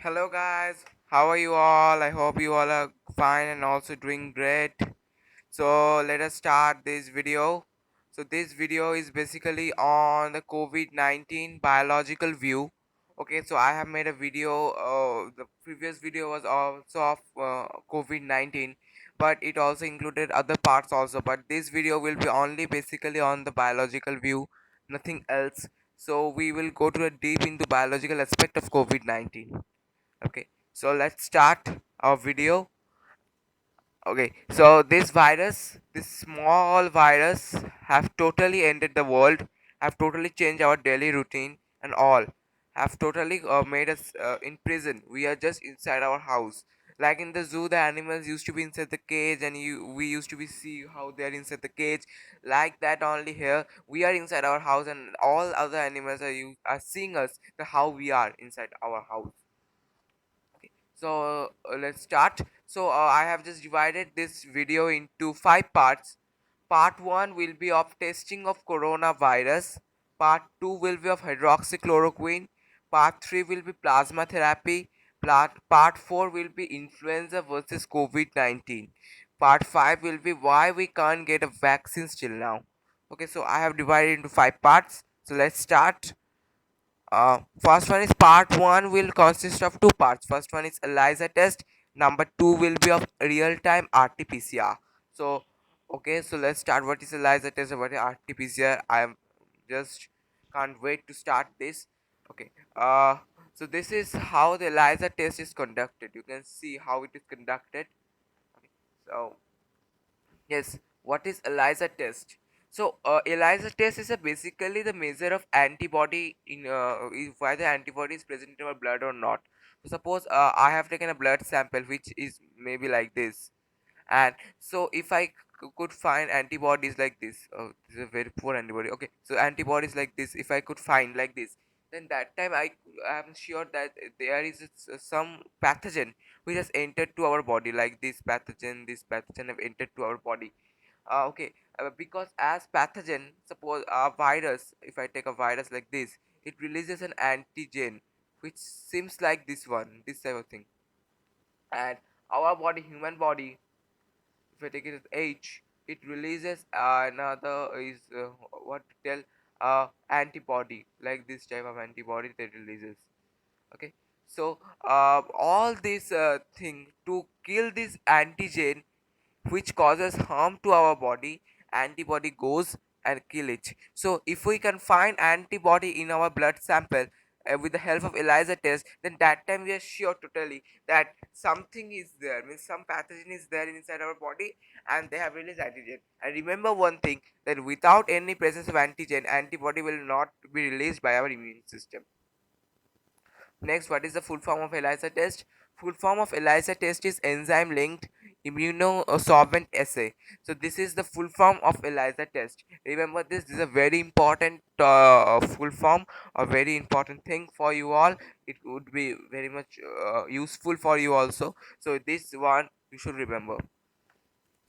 Hello guys, how are you all? I hope you all are fine and also doing great. So let us start this video. So this video is basically on the COVID-19 biological view. Okay, so I have made a video. The previous video was also of COVID-19, but it also included other parts also. But this video will be only basically on the biological view, nothing else. So we will go to a deep into biological aspect of COVID-19. Okay, so let's start our video. Okay, so this small virus have totally ended the world, have totally changed our daily routine and all, have totally made us in prison. We are just inside our house. Like in the zoo, the animals used to be inside the cage, and we used to be see how they are inside the cage. Like that only here, we are inside our house, and all other animals are seeing us the how we are inside our house. So let's start. So I have just divided this video into 5 parts. Part 1 will be of testing of coronavirus. Part 2 will be of hydroxychloroquine. Part 3 will be plasma therapy. Part 4 will be influenza versus COVID-19. Part 5 will be why we can't get a vaccine still now. Okay, so I have divided into 5 parts. So let's start. First one is part one will consist of 2 parts. First one is ELISA test. Number two will be of real-time RT-PCR. So, okay, so let's start. What is ELISA test? What is RT-PCR? I am just can't wait to start this. Okay. So this is how the ELISA test is conducted. You can see how it is conducted. Okay. So yes, what is ELISA test? So, ELISA test is basically the measure of antibody in whether the antibody is present in our blood or not. So, suppose I have taken a blood sample which is maybe like this, and so if I could find antibodies like this is a very poor antibody. Okay, so antibodies like this, if I could find like this, then that time I am sure that there is some pathogen which has entered to our body, like this pathogen have entered to our body. Okay, because as pathogen, suppose a virus, if I take a virus like this, it releases an antigen which seems like this type of thing. And our body, human body, if I take it as H, it releases another is what to tell antibody, like this type of antibody that releases. Okay, so all this thing to kill this antigen which causes harm to our body, antibody goes and kill it. So if we can find antibody in our blood sample with the help of ELISA test, then that time we are sure totally that something is there, means some pathogen is there inside our body, and they have released antigen. And remember one thing, that without any presence of antigen, antibody will not be released by our immune system. Next, what is the full form of ELISA test? Full form of ELISA test is enzyme linked immunosorbent assay. So this is the full form of ELISA test. Remember this. This is a very important full form, a very important thing for you all. It would be very much useful for you also. So this one you should remember.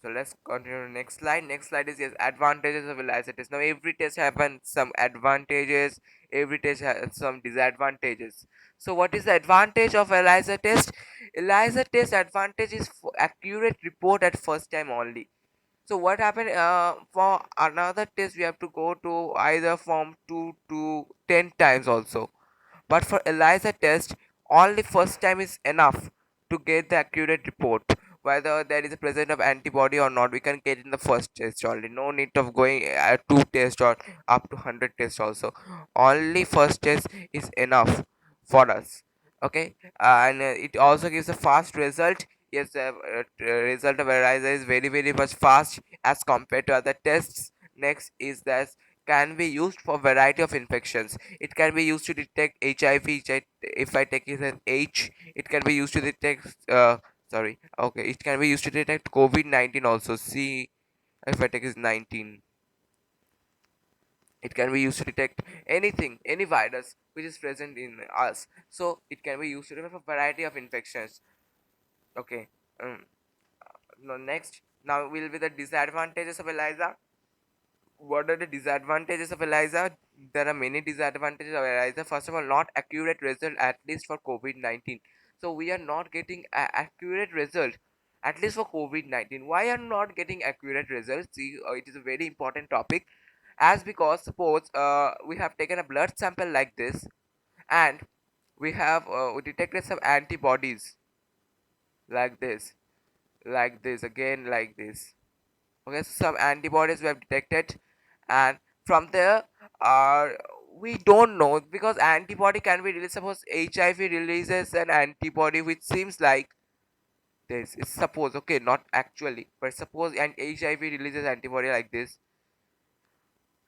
So let's continue to next slide. Next slide is yes, advantages of ELISA test. Now every test has some advantages, every test has some disadvantages. So what is the advantage of ELISA test? ELISA test advantage is for accurate report at first time only. So what happened for another test we have to go to either from 2 to 10 times also. But for ELISA test, only first time is enough to get the accurate report. Whether there is a presence of antibody or not, we can get in the first test only. No need of going two tests or up to 100 tests also. Only first test is enough for us. Okay, and it also gives a fast result. Yes, the result of ELISA is very much fast as compared to other tests. Next is that can be used for variety of infections. It can be used to detect HIV. If I take it as H, it can be used to detect. Sorry. Okay, it can be used to detect COVID-19 also. See, if I take it as 19, it can be used to detect anything, any virus which is present in us. So it can be used to detect a variety of infections. Okay. Um, Now next, now will be the disadvantages of ELISA. What are the disadvantages of ELISA? There are many disadvantages of ELISA. First of all, not accurate result, at least for COVID-19. So we are not getting accurate result, at least for COVID-19. Why are not getting accurate results? See, it is a very important topic, as because suppose we have taken a blood sample like this, and we detected some antibodies like this, again like this. Okay, so some antibodies we have detected, and from there, uh, we don't know, because antibody can be released. Suppose HIV releases an antibody which seems like this. It's suppose, okay, not actually, but suppose an HIV releases antibody like this,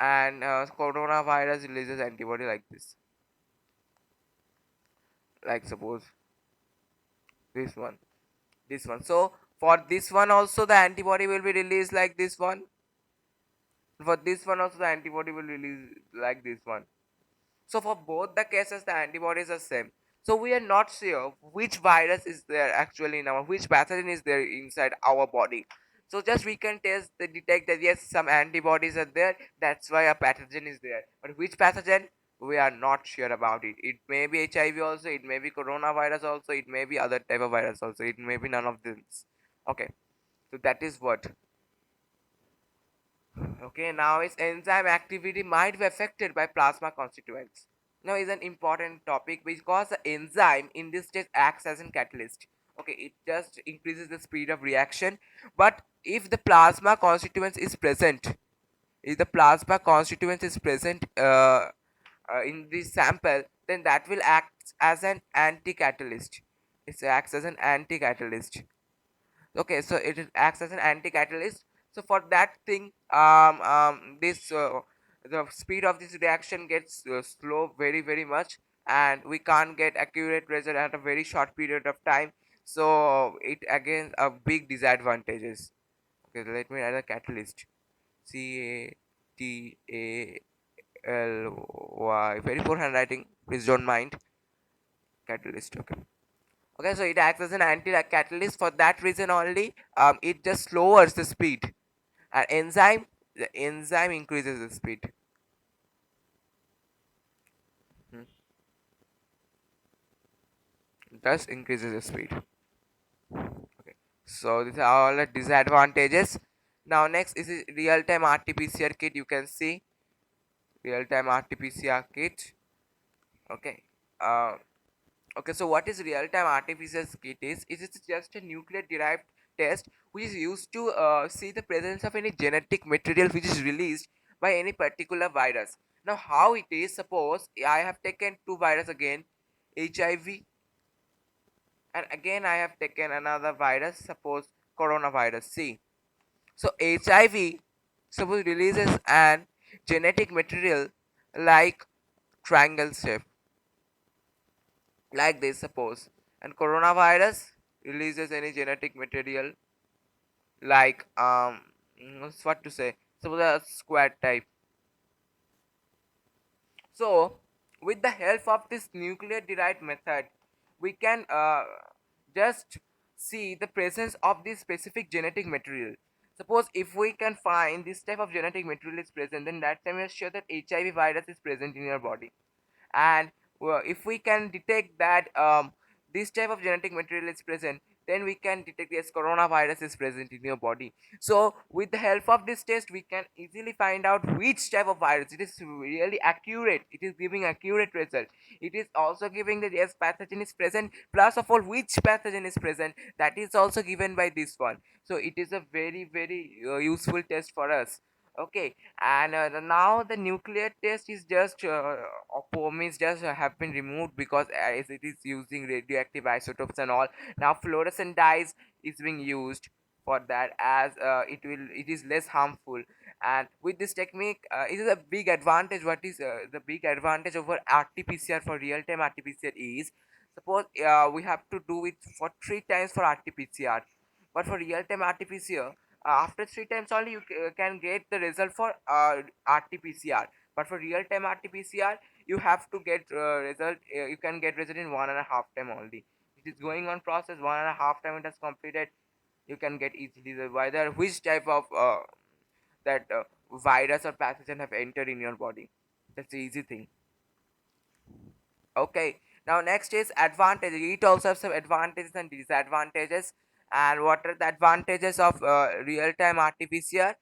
and coronavirus releases antibody like this, like suppose this one, So for this one also the antibody will be released like this one. For this one also the antibody will release like this one. So for both the cases, the antibodies are same. So we are not sure which virus is there actually in our, which pathogen is there inside our body. So just we can detect that yes, some antibodies are there. That's why a pathogen is there. But which pathogen? We are not sure about it. It may be HIV also. It may be coronavirus also. It may be other type of virus also. It may be none of these. Okay. So that is what. Okay. Now its enzyme activity might be affected by plasma constituents. Now is an important topic because the enzyme in this stage acts as a catalyst. Okay, it just increases the speed of reaction. But if the plasma constituents is present, if the plasma constituents is present in this sample, then that will act as an anti-catalyst. It acts as an anti-catalyst. Okay, so acts as an anti-catalyst. So for that thing, this the speed of this reaction gets slow very much, and we can't get accurate result at a very short period of time. So it again a big disadvantages. Okay, let me add a catalyst. Cataly, very poor handwriting, please don't mind. Catalyst, okay. Okay, so it acts as an anti-catalyst. For that reason only, it just lowers the speed. And the enzyme increases the speed. Hmm. Thus increases the speed. Okay, so these are all the disadvantages. Now next is the real-time RT-PCR kit. You can see real-time RT-PCR kit. Okay. Uh, Okay, so what is real-time artificial kit is? It is just a nuclear-derived test which is used to see the presence of any genetic material which is released by any particular virus. Now, how it is? Suppose I have taken two viruses again, HIV, and again I have taken another virus. Suppose coronavirus. See, so HIV suppose releases an genetic material like triangle shape, like this suppose, and coronavirus releases any genetic material like what to say, suppose a square type. So with the help of this nuclear derived method, we can just see the presence of this specific genetic material. Suppose if we can find this type of genetic material is present, then that time we are sure that HIV virus is present in your body. And if we can detect that this type of genetic material is present, then we can detect yes, coronavirus is present in your body. So with the help of this test, we can easily find out which type of virus. It is really accurate, it is giving accurate result. It is also giving that yes, pathogen is present, plus of all which pathogen is present, that is also given by this one. So it is a very useful test for us. Okay, and now the nuclear test is just means just have been removed because as it is using radioactive isotopes and all. Now fluorescent dyes is being used for that, as it is less harmful. And with this technique, it is a big advantage. What is the big advantage over RT-PCR? For real-time RT-PCR is, suppose we have to do it for 3 times for RT-PCR, but for real-time RT-PCR, after 3 times only you can get the result for RT-PCR. But for real-time RT-PCR, you have to get result. You can get result in 1.5 time only. It is going on process 1.5 time. It has completed. You can get easily the whether which type of that virus or pathogen have entered in your body. That's the easy thing. Okay. Now next is advantages. It also has some advantages and disadvantages. And what are the advantages of real-time RT-PCR?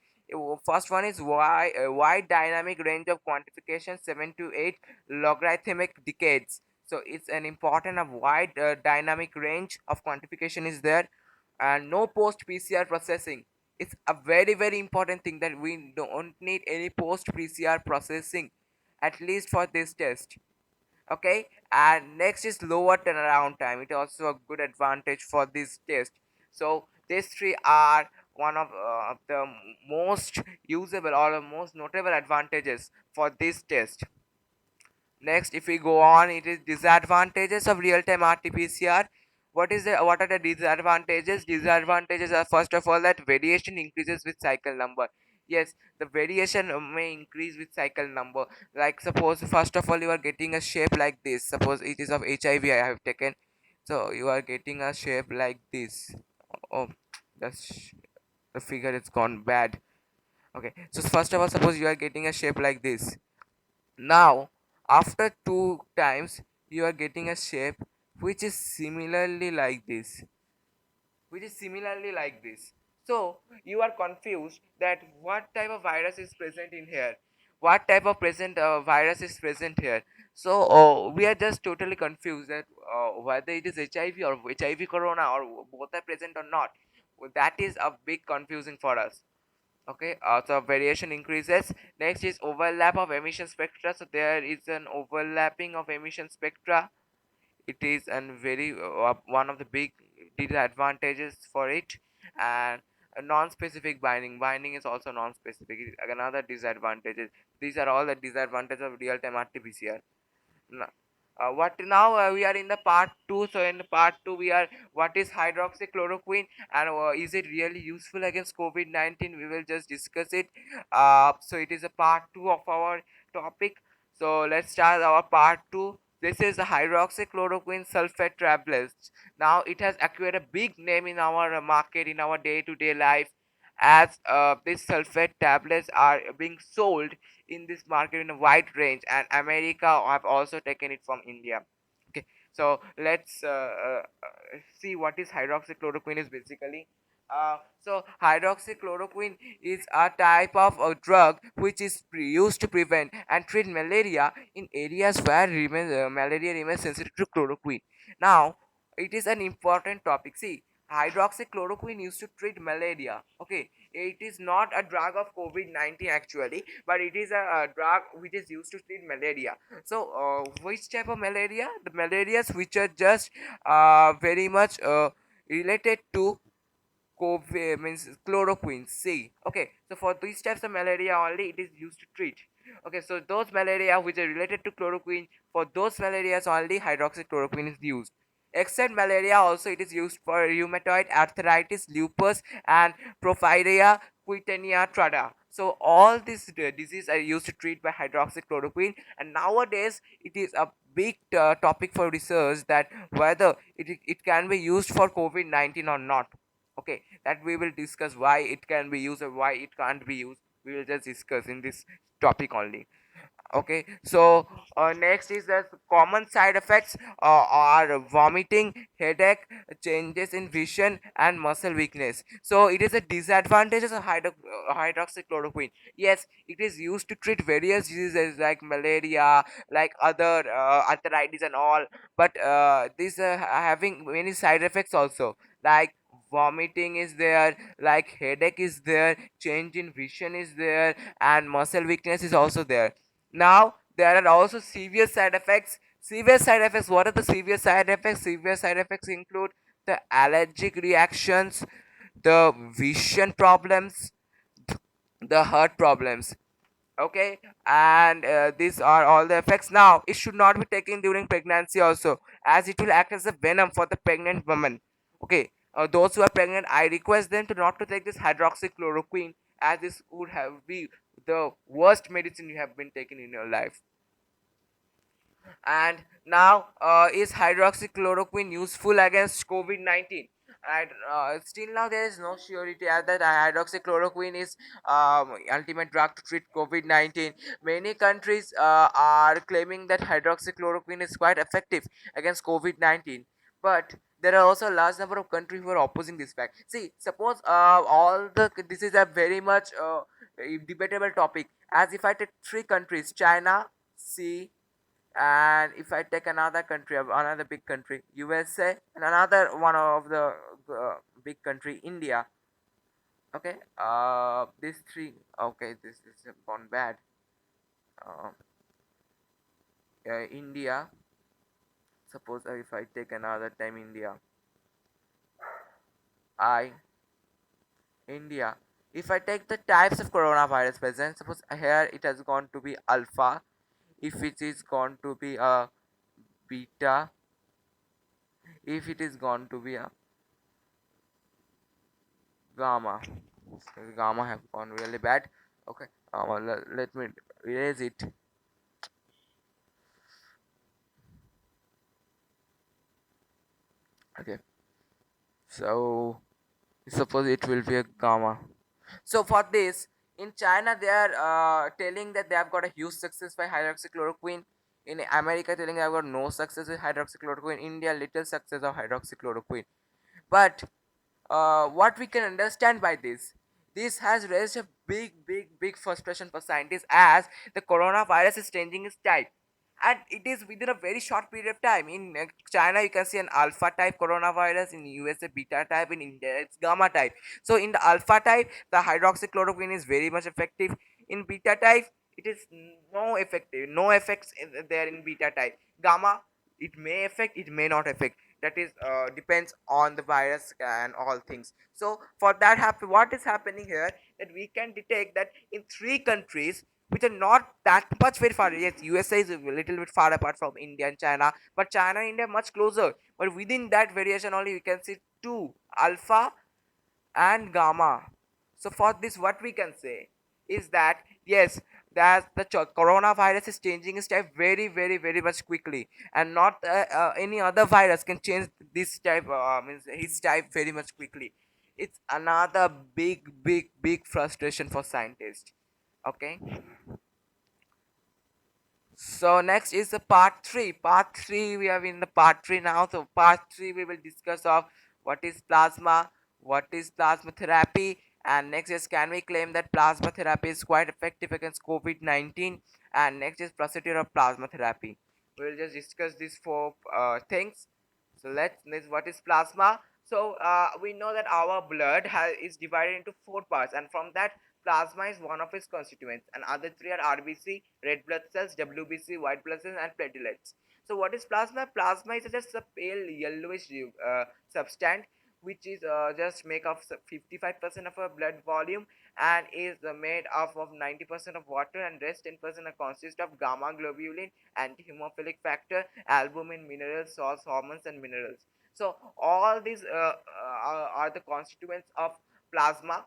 First one is wide dynamic range of quantification, 7 to 8 logarithmic decades. So it's an important of wide dynamic range of quantification is there, and no post PCR processing. It's a very important thing that we don't need any post PCR processing, at least for this test. Okay, and next is lower turnaround time. It also a good advantage for this test. So these three are one of the most usable or the most notable advantages for this test. Next, if we go on, it is disadvantages of real-time RT-PCR. What are the disadvantages? Disadvantages are first of all that variation increases with cycle number. Yes, the variation may increase with cycle number. Like suppose first of all you are getting a shape like this. Suppose it is of HIV I have taken. So you are getting a shape like this. Oh, the figure is gone bad. Okay, so first of all, suppose you are getting a shape like this. Now, after two times, you are getting a shape which is similarly like this, So, you are confused that what type of virus is present in here, what type of present virus is present here. So, we are just totally confused that whether it is HIV or HIV corona or both are present or not. That is a big confusing for us. Okay, so variation increases. Next is overlap of emission spectra. So there is an overlapping of emission spectra. It is an very one of the big disadvantages for it. And a non-specific binding is also non-specific. It is another disadvantages. These are all the disadvantages of real-time RT-PCR. What now we are in the part 2. So in the part 2 we are, what is hydroxychloroquine and is it really useful against COVID-19? We will just discuss it. So it is a part 2 of our topic. So let's start our part 2. This is the hydroxychloroquine sulfate tablets. Now it has acquired a big name in our market, in our day-to-day life, as these sulfate tablets are being sold in this market in a wide range, and America have also taken it from India. Okay, so let's see what is hydroxychloroquine is basically. So hydroxychloroquine is a type of a drug which is used to prevent and treat malaria in areas where malaria remains sensitive to chloroquine. Now, it is an important topic. See, hydroxychloroquine used to treat malaria. Okay, it is not a drug of COVID-19 actually, but it is a drug which is used to treat malaria. So, which type of malaria? The malarias which are just very much related to COVID, means chloroquine. See, okay. So for these types of malaria only, it is used to treat. Okay, so those malaria which are related to chloroquine, for those malarias only, hydroxychloroquine is used. Except malaria, also it is used for rheumatoid arthritis, lupus, and porphyria cutanea trada. So all these diseases are used to treat by hydroxychloroquine, and nowadays it is a big topic for research that whether it can be used for COVID-19 or not. Okay, that we will discuss why it can be used or why it can't be used. We will just discuss in this topic only. Okay, so next is that common side effects are vomiting, headache, changes in vision, and muscle weakness. So it is a disadvantages of hydroxychloroquine. Yes, it is used to treat various diseases like malaria, like other arthritis and all, but these are having many side effects also, like vomiting is there, like headache is there, change in vision is there, and muscle weakness is also there. Now, there are also severe side effects. Severe side effects, what are the severe side effects? Severe side effects include the allergic reactions, the vision problems, the heart problems. Okay, and these are all the effects. Now, it should not be taken during pregnancy also, as it will act as a venom for the pregnant woman. Okay, those who are pregnant, I request them to not to take this hydroxychloroquine, as this would have be the worst medicine you have been taken in your life. And now, is hydroxychloroquine useful against COVID-19? And still now there is no surety as that hydroxychloroquine is ultimate drug to treat COVID-19. Many countries are claiming that hydroxychloroquine is quite effective against COVID-19, but there are also a large number of countries who are opposing this fact. See, suppose all the this is a very much a debatable topic. As if I take three countries, China, C, and if I take another country, another big country, USA, and another one of the big country, India. Okay, these three. Okay, this is gone bad. Uh, India. Suppose if I take another time, I India. If I take the types of coronavirus present, suppose here it has gone to be alpha. If it is gone to be a beta, if it is gone to be a gamma. Gamma have gone really bad. Okay, let me erase it. Okay, so suppose it will be a gamma. So for this, in China they are telling that they have got a huge success by hydroxychloroquine. In America, telling they have got no success with hydroxychloroquine. India, little success of hydroxychloroquine. But what we can understand by this has raised a big frustration for scientists as the coronavirus is changing its type, and it is within a very short period of time. In China you can see an alpha type coronavirus, in USA beta type, in India it's gamma type. So in the alpha type the hydroxychloroquine is very much effective. In beta type it is no effective, no effects there in beta type. Gamma, it may affect, it may not affect. That is depends on the virus and all things. So for that what is happening here, that we can detect that in three countries which are not that much very far. Yes, USA is a little bit far apart from India and China, but China and India much closer. But within that variation only we can see two, alpha and gamma. So for this, what we can say is that yes, that the coronavirus is changing its type very much quickly, and not any other virus can change this type. Means his type very much quickly. It's another big frustration for scientists. Okay. So next is the part three. Part three, we are in the part three now. So part three, we will discuss of what is plasma, what is plasma therapy, and next is can we claim that plasma therapy is quite effective against COVID-19, and next is procedure of plasma therapy. We will just discuss these four things. So let's what is plasma. So we know that our blood is divided into four parts, and from that plasma is one of its constituents, and other three are RBC, red blood cells, WBC, white blood cells, and platelets. So what is plasma? Plasma is just a pale yellowish substance which is just make up 55% of our blood volume, and is made up of 90% of water, and rest 10% consists of gamma globulin, anti-hemophilic factor, albumin, minerals, salts, hormones, and minerals. So all these are the constituents of plasma,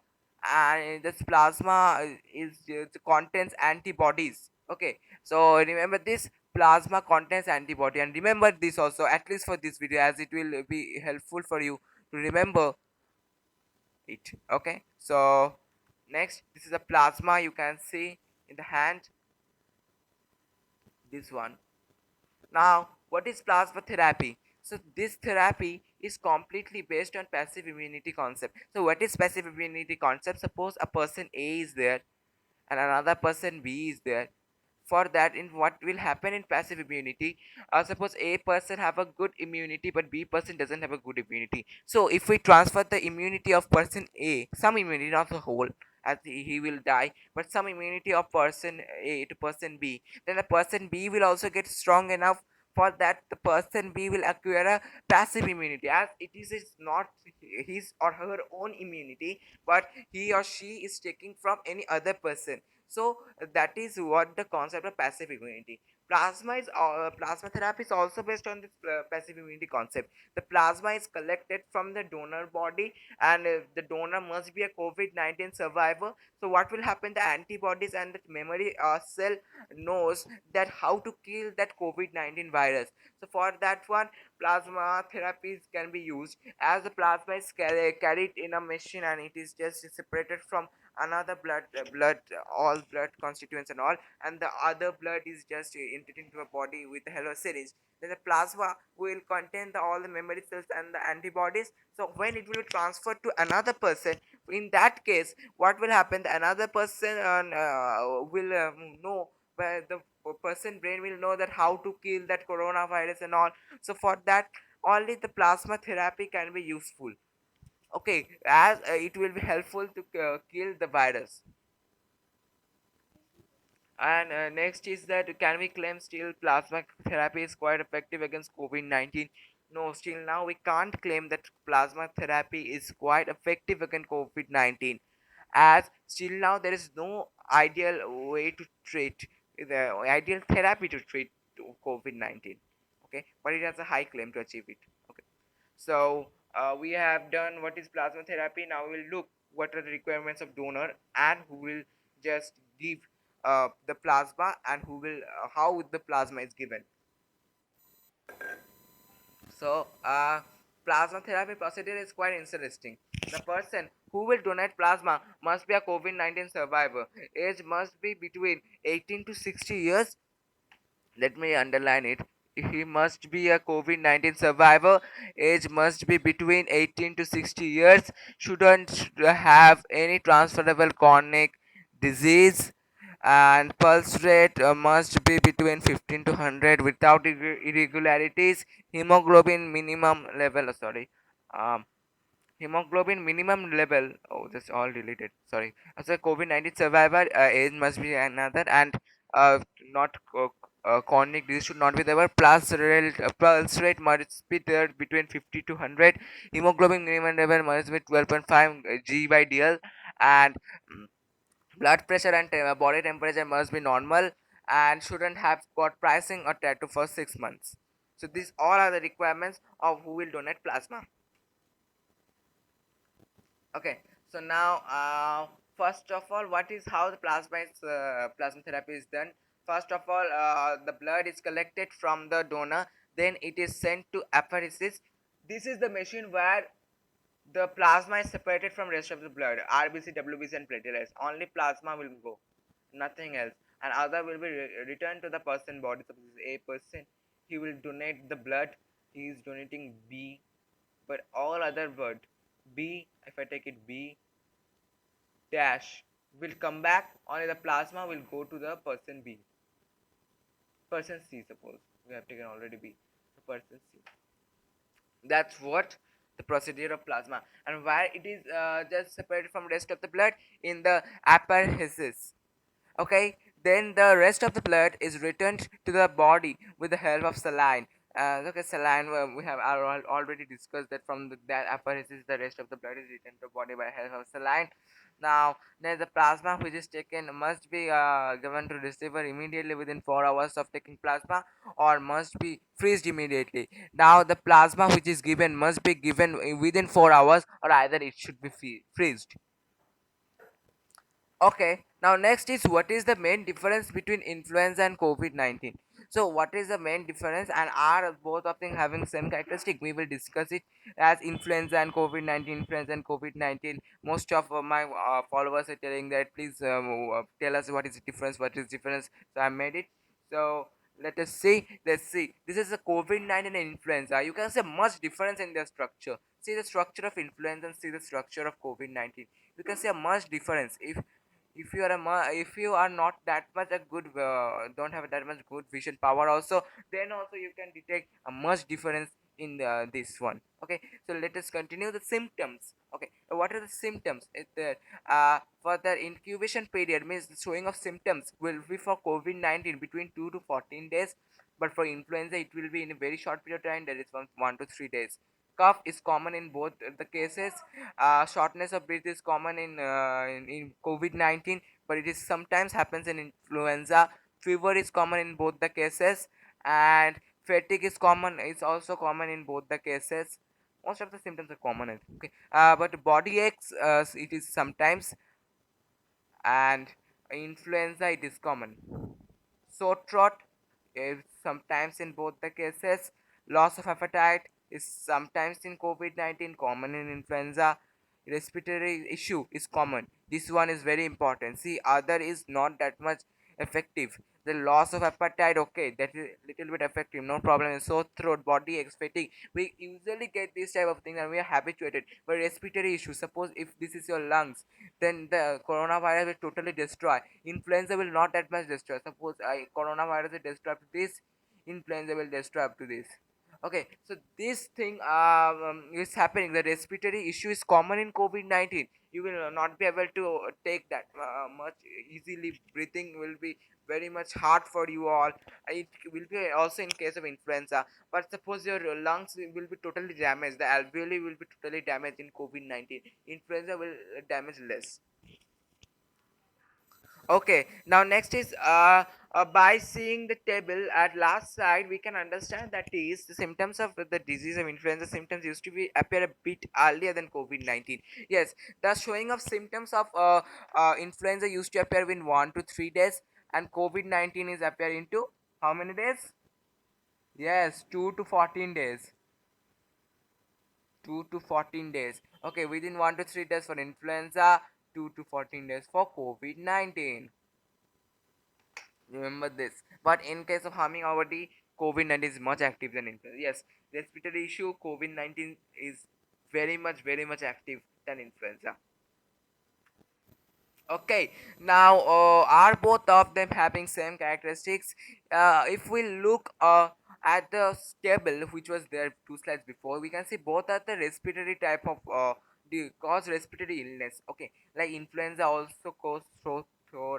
and this plasma is contains antibodies. Okay, so remember this, plasma contains antibody, and remember this also at least for this video, as it will be helpful for you to remember it. Okay, so next, this is a plasma, you can see in the hand, this one. Now, what is plasma therapy? So this therapy is completely based on passive immunity concept. So what is passive immunity concept? Suppose a person A is there and another person B is there. For that, in what will happen in passive immunity, suppose A person have a good immunity but B person doesn't have a good immunity. So if we transfer the immunity of person A, some immunity, not the whole, as he will die, but some immunity of person A to person B, then the person B will also get strong enough. For that, the person B will acquire a passive immunity, as is not his or her own immunity, but he or she is taking from any other person. So that is what the concept of passive immunity. Plasma therapy is also based on this passive immunity concept. The plasma is collected from the donor body, and the donor must be a COVID-19 survivor. So what will happen? The antibodies and the memory cell knows that how to kill that COVID-19 virus. So for that one, plasma therapies can be used, as the plasma is carried in a machine, and it is just separated from another all blood constituents and all, and the other blood is just entered into a body with a hello syringe. Then the plasma will contain all the memory cells and the antibodies. So when it will be transferred to another person, in that case, what will happen? The another person will know, where the person brain will know that how to kill that coronavirus and all. So for that, only the plasma therapy can be useful. Okay, as it will be helpful to kill the virus. And next is that, can we claim still plasma therapy is quite effective against COVID-19? No, still now we can't claim that plasma therapy is quite effective against COVID-19, as still now there is no ideal way to treat, the ideal therapy to treat COVID-19. Okay, but it has a high claim to achieve it. Okay, so we have done what is plasma therapy. Now we'll look what are the requirements of donor, and who will just give the plasma, and who will how the plasma is given. So plasma therapy procedure is quite interesting. The person who will donate plasma must be a COVID-19 survivor. Age must be between 18 to 60 years. Let me underline it. He must be a COVID-19 survivor. Age must be between 18 to 60 years. Shouldn't have any transferable chronic disease. And pulse rate must be between 15 to 100 without irregularities. Hemoglobin minimum level, um, hemoglobin minimum level, oh, that's all deleted, sorry. As a COVID-19 survivor, age must be another, and not chronic disease should not be there. Pulse rate must be there between 50 to 100. Hemoglobin minimum level must be 12.5 g by dl, and mm, blood pressure and body temperature must be normal, and shouldn't have got pricing or tattoo for 6 months. So these all are the requirements of who will donate plasma. Okay, so now, first of all, what is how the plasma therapy is done? First of all, the blood is collected from the donor, then it is sent to apheresis. This is the machine where the plasma is separated from rest of the blood, RBC, WBC, and platelets. Only plasma will go, nothing else, and other will be returned to the person body. Suppose A person, he will donate the blood, he is donating B, but all other blood, B, if I take it B dash, will come back, only the plasma will go to the person B. Person C, suppose we have taken already B, so person C. That's what the procedure of plasma, and where it is just separated from rest of the blood in the apheresis. Okay, then the rest of the blood is returned to the body with the help of saline. Okay, saline, we have already discussed that from that apheresis the rest of the blood is returned to the body by help of saline. Now, then the plasma which is taken must be given to receiver immediately within 4 hours of taking plasma, or must be freezed immediately. Now the plasma which is given must be given within 4 hours, or either it should be freezed. Okay, now next is, what is the main difference between influenza and COVID-19? So what is the main difference, and are both of them having same characteristic? We will discuss it as influenza and COVID-19, influenza and COVID-19. Most of my followers are telling that, please tell us what is the difference, what is difference. So I made it. So let us see. Let's see. This is a COVID-19 and influenza. You can say much difference in their structure. See the structure of influenza and see the structure of COVID-19. You can see a much difference. If you are if you are not that much a good don't have that much good vision power also, then also you can detect a much difference in this one. Okay, so let us continue the symptoms. Okay, what are the symptoms? For the incubation period, means the showing of symptoms will be for COVID-19 between 2 to 14 days, but for influenza it will be in a very short period of time, that is from 1 to 3 days. Cough is common in both the cases. Shortness of breath is common in COVID-19, but it is sometimes happens in influenza. fever is common in both the cases, and fatigue is common, is also common in both the cases. Most of the symptoms are common, I think. Okay, but body aches, it is sometimes, and influenza, it is common. Sore throat is sometimes in both the cases. Loss of appetite is sometimes in COVID-19, common in influenza. Respiratory issue is common. This one is very important. See, other is not that much effective. The loss of appetite, okay, that is little bit effective, no problem. Sore throat, body aches, fatigue, we usually get this type of thing and we are habituated. But respiratory issue, suppose if this is your lungs, then the coronavirus will totally destroy. Influenza will not that much destroy. Suppose coronavirus will destroy up to this, influenza will destroy up to this. Okay, so this thing is happening. The respiratory issue is common in COVID-19. You will not be able to take that much easily. Breathing will be very much hard for you all. It will be also in case of influenza. But suppose your lungs will be totally damaged, the alveoli will be totally damaged in COVID-19. Influenza will damage less. Okay, now next is by seeing the table at last slide, we can understand that is the symptoms of the disease of influenza symptoms used to be appear a bit earlier than COVID-19. Yes, the showing of symptoms of influenza used to appear in 1 to 3 days, and COVID-19 is appearing to how many days? Yes, 2 to 14 days. 2 to 14 days. Okay, within 1 to 3 days for influenza, 2 to 14 days for COVID-19. Remember this. But in case of humming body, COVID-19 is much active than influenza. Yes, respiratory issue, COVID-19 is very much active than influenza. Okay, now are both of them having same characteristics? If we look at the table which was there 2 slides before, we can see both are the respiratory type of the cause respiratory illness. Okay, like influenza also cause throat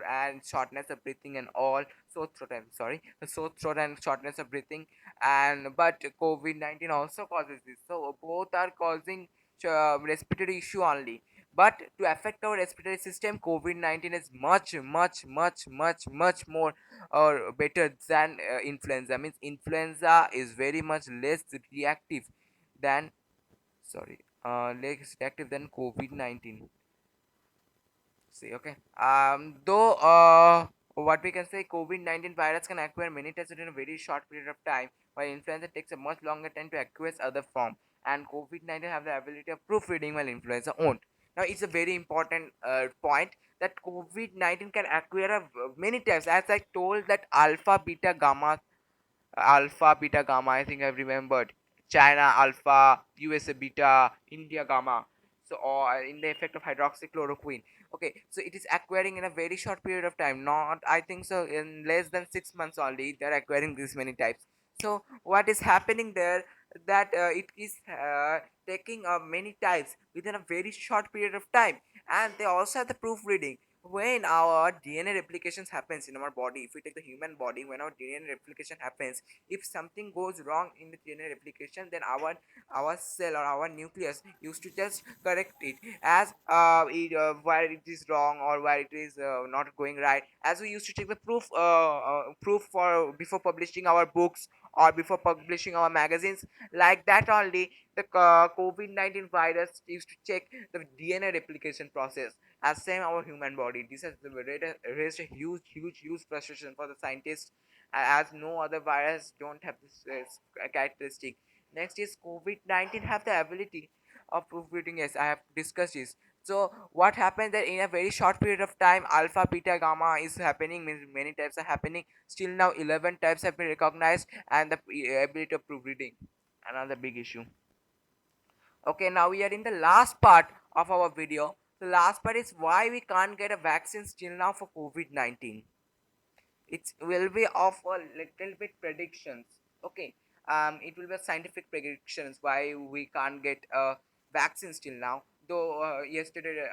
and shortness of breathing and all. Sore throat, I'm sorry, sore throat and shortness of breathing, and but COVID-19 also causes this. So both are causing respiratory issue only, but to affect our respiratory system, COVID-19 is much more or better than influenza. Means influenza is very much less reactive than, sorry, less reactive than COVID-19. See, okay. Though what we can say, COVID-19 virus can acquire many tests in a very short period of time, while influenza takes a much longer time to acquire other form. And COVID-19 have the ability of proofreading while influenza won't. Now, it's a very important point that COVID-19 can acquire many types. As I told that alpha, beta, gamma, I think I've remembered. China alpha, USA beta, India gamma. So, or in the effect of hydroxychloroquine. Okay, so it is acquiring in a very short period of time. Not, I think so, in less than 6 months only, they're acquiring this many types. So, what is happening there? That it is taking many types within a very short period of time, and they also have the proofreading. When our DNA replications happens in our body, if we take the human body, when our DNA replication happens, if something goes wrong in the DNA replication, then our cell or our nucleus used to just correct it as where it is wrong or where it is not going right, as we used to take the proof for before publishing our books or before publishing our magazines. Like that only, the COVID-19 virus used to check the DNA replication process as same our human body. This has raised a huge frustration for the scientists, as no other virus don't have this characteristic. Next is COVID-19 have the ability of proofreading. Yes, I have discussed this. So what happens that in a very short period of time, alpha, beta, gamma is happening, means many types are happening. Still now 11 types have been recognized, and the ability of proofreading, another big issue. Okay, now we are in the last part of our video. The last part is why we can't get a vaccine still now for COVID-19. It will be of a little bit predictions. Okay, it will be scientific predictions why we can't get a vaccine still now. Though yesterday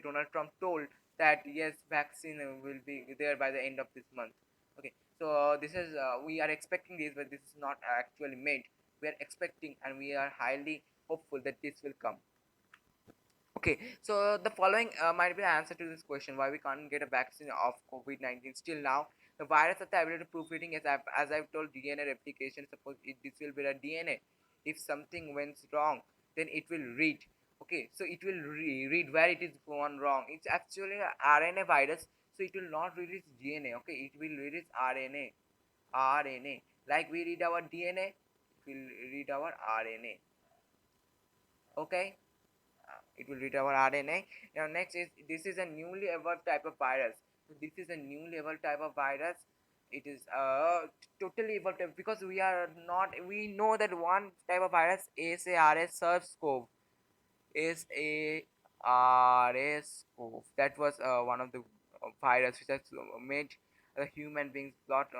Donald Trump told that yes, vaccine will be there by the end of this month. Okay, so this is we are expecting this, but this is not actually made. We are expecting and we are highly hopeful that this will come. Okay, so the following might be the answer to this question: why we can't get a vaccine of COVID-19 still now. The virus has the ability to proofreading, as I've told, DNA replication. Suppose this will be a DNA. If something went wrong, then it will read. Okay, so it will read where it is gone wrong. It's actually a RNA virus, so it will not read its DNA. Okay, it will read its RNA. RNA. Like we read our DNA, it will read our RNA. Okay, it will read our RNA. Now next is, this is a newly evolved type of virus. So this is a newly evolved type of virus. It is totally evolved because we are not, we know that one type of virus SARS, SARS-CoV, SARS-CoV, that was one of the virus which has made the human beings lot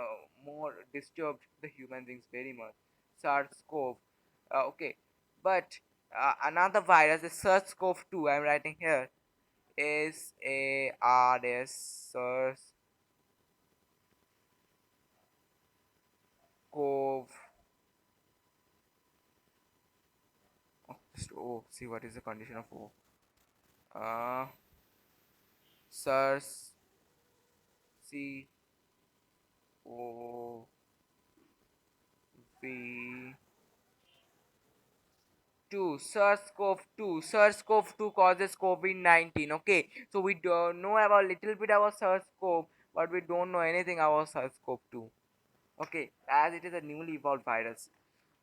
more disturbed the human beings very much. SARS-CoV. Okay, but another virus is SARS-CoV-2. I'm writing here. SARS, SARS-CoV. Oh, see what is the condition of O. SARS C O V 2, SARS-CoV-2. SARS-CoV-2 causes COVID-19. Okay, so we do know about little bit about SARS-CoV, but we don't know anything about SARS-CoV-2. Okay, as it is a newly evolved virus.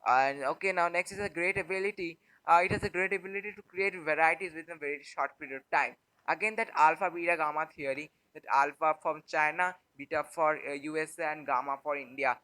And okay, now next is a great ability. It has a great ability to create varieties within a very short period of time. Again, that alpha, beta, gamma theory. That alpha from China, beta for USA, and gamma for India.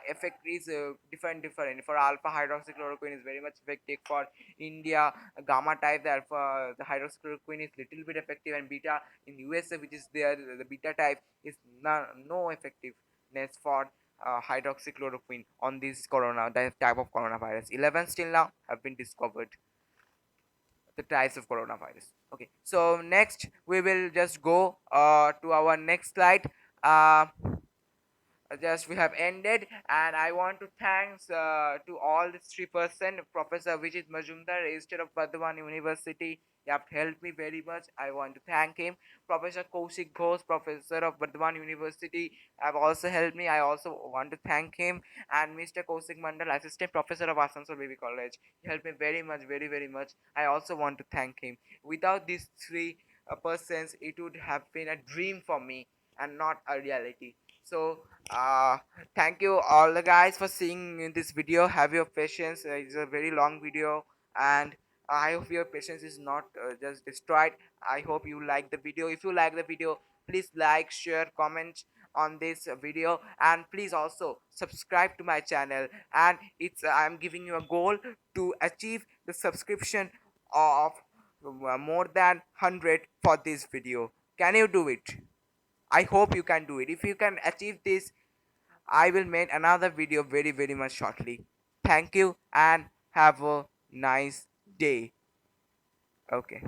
Effect is different. For alpha, hydroxychloroquine is very much effective. For India, gamma type, the alpha, the hydroxychloroquine is little bit effective, and beta in USA, which is there, the beta type is no effectiveness for hydroxychloroquine on this corona, that type of coronavirus. 11 still now have been discovered, the types of coronavirus. Okay, so next we will just go to our next slide. uh, just we have ended, and I want to thanks to all the 3% Professor Vijit Majumdar, registered of Bardhaman University. He have helped me very much. I want to thank him. Professor Kaushik Ghosh, Professor of Bardhaman University, have also helped me. I also want to thank him. And Mr. Kaushik Mandal, Assistant Professor of Asansol Baby College, he helped me very much, very much. I also want to thank him. Without these three persons, it would have been a dream for me and not a reality. So uh thank you all the guys for seeing in this video. Have your patience. It's a very long video, and I hope your patience is not just destroyed. I hope you like the video. If you like the video, please like, share, comment on this video, and please also subscribe to my channel. And it's I'm giving you a goal to achieve the subscription of more than 100 for this video. Can you do it? I hope you can do it. If you can achieve this, I will make another video very much shortly. Thank you and have a nice day. Okay.